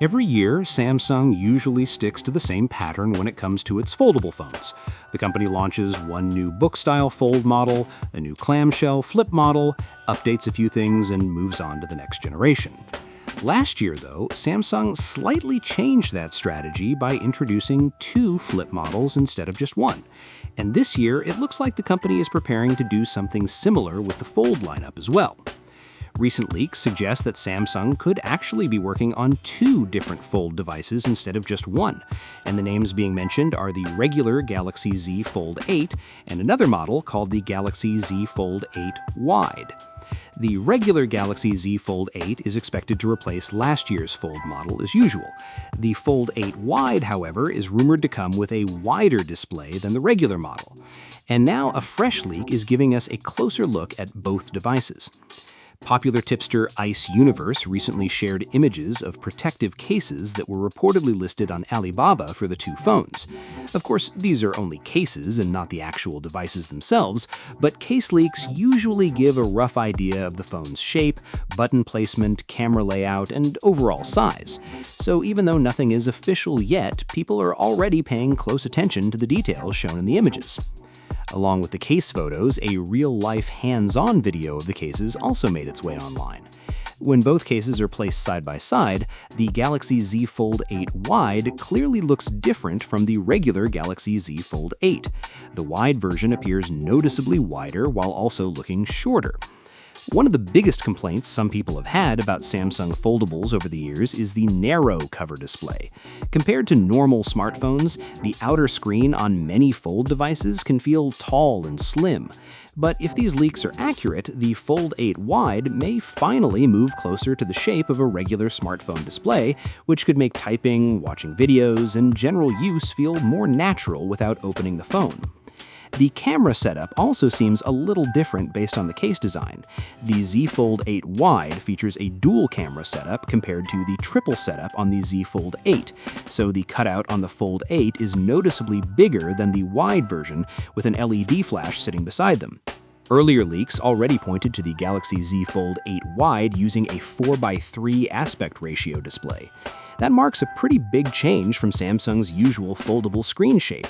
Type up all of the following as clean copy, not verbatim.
Every year, Samsung usually sticks to the same pattern when it comes to its foldable phones. The company launches one new book-style fold model, a new clamshell flip model, updates a few things, and moves on to the next generation. Last year, though, Samsung slightly changed that strategy by introducing two flip models instead of just one. And this year, it looks like the company is preparing to do something similar with the Fold lineup as well. Recent leaks suggest that Samsung could actually be working on two different Fold devices instead of just one, and the names being mentioned are the regular Galaxy Z Fold 8 and another model called the Galaxy Z Fold 8 Wide. The regular Galaxy Z Fold 8 is expected to replace last year's Fold model as usual. The Fold 8 Wide, however, is rumored to come with a wider display than the regular model. And now a fresh leak is giving us a closer look at both devices. Popular tipster Ice Universe recently shared images of protective cases that were reportedly listed on Alibaba for the two phones. Of course, these are only cases and not the actual devices themselves, but case leaks usually give a rough idea of the phone's shape, button placement, camera layout, and overall size. So even though nothing is official yet, people are already paying close attention to the details shown in the images. Along with the case photos, a real-life hands-on video of the cases also made its way online. When both cases are placed side by side, the Galaxy Z Fold 8 Wide clearly looks different from the regular Galaxy Z Fold 8. The wide version appears noticeably wider while also looking shorter. One of the biggest complaints some people have had about Samsung foldables over the years is the narrow cover display. Compared to normal smartphones, the outer screen on many Fold devices can feel tall and slim. But if these leaks are accurate, the Fold 8 Wide may finally move closer to the shape of a regular smartphone display, which could make typing, watching videos, and general use feel more natural without opening the phone. The camera setup also seems a little different based on the case design. The Z Fold 8 Wide features a dual camera setup compared to the triple setup on the Z Fold 8, so the cutout on the Fold 8 is noticeably bigger than the wide version with an LED flash sitting beside them. Earlier leaks already pointed to the Galaxy Z Fold 8 Wide using a 4:3 aspect ratio display. That marks a pretty big change from Samsung's usual foldable screen shape.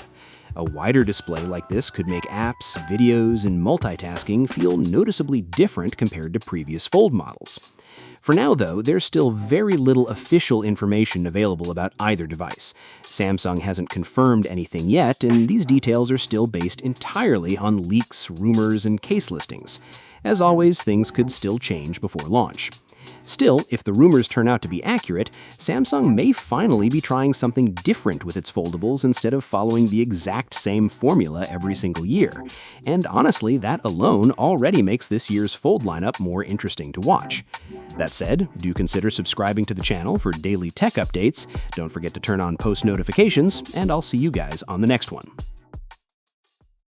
A wider display like this could make apps, videos, and multitasking feel noticeably different compared to previous Fold models. For now, though, there's still very little official information available about either device. Samsung hasn't confirmed anything yet, and these details are still based entirely on leaks, rumors, and case listings. As always, things could still change before launch. Still, if the rumors turn out to be accurate, Samsung may finally be trying something different with its foldables instead of following the exact same formula every single year. And honestly, that alone already makes this year's Fold lineup more interesting to watch. That said, do consider subscribing to the channel for daily tech updates, don't forget to turn on post notifications, and I'll see you guys on the next one.